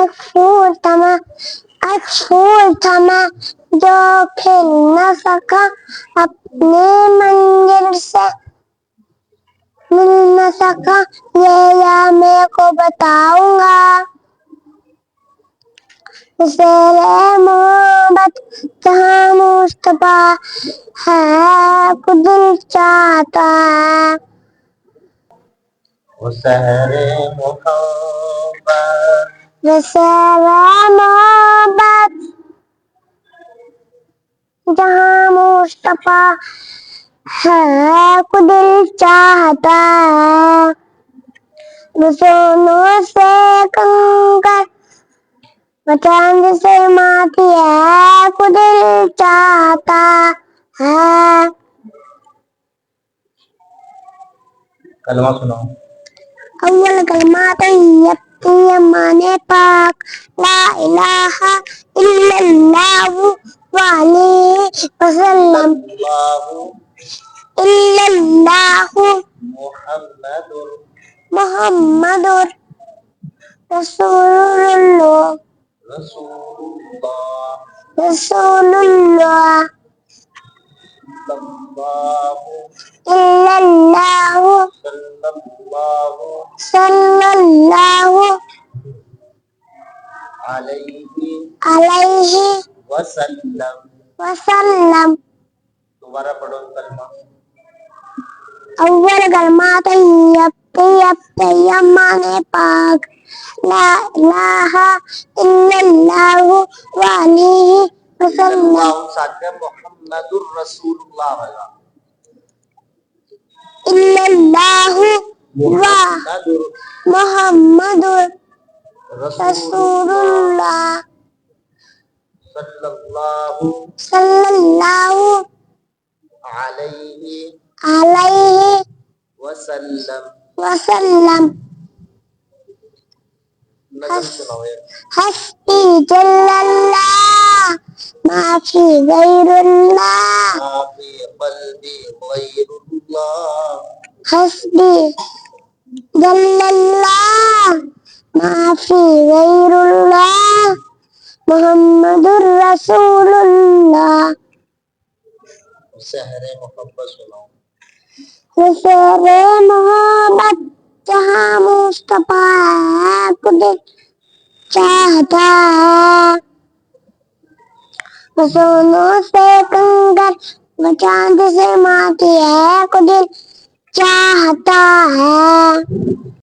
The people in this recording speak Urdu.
ایک پھول تھا میں جو کھل نہ سکا، اپنی منزل سے مل نہ سکا، یہ یا میں کو بتاؤں گا، زیر محبت جہاں مصطفیٰ ہے کو دل چاہتا ہے، وہ سحر محبت زیر محبت جہاں مصطفیٰ ہے کو دل چاہتا ہے، رسولوں سے کنکر چاند سے ماتی ہے کو دل چاہتا ہے۔ کلمہ سناؤ۔ اول کلمہ طیب ایمان پاک، لا الہ الا اللہ وعلیہ وسلم، الا اللہ محمد رسول اللہ، رسول اللہ، الا اللہ صلی اللہ علیہ وسلم۔ دوبارہ پڑھو کلمہ۔ اول کلمہ طیب ایمان پاک، لا الہ الا اللہ وعلیہ وسلم، ساتھ میں محمد الرسول اللہ ہوگا، الا اللہ محمد رسول اللہ صلی اللہ علیہ وسلم۔ حسبی جل اللہ ما فی غیر اللہ، حسبی جل اللہ ما فی غیر اللہ محمد الرسول اللہ۔ سحر محبت سناؤ۔ زیر محبت جہاں مصطفیٰ ہے کو دل چاہتا ہے، رسولوں سے کنکر و چاند سے ماتی ہے کو دل چاہتا ہے۔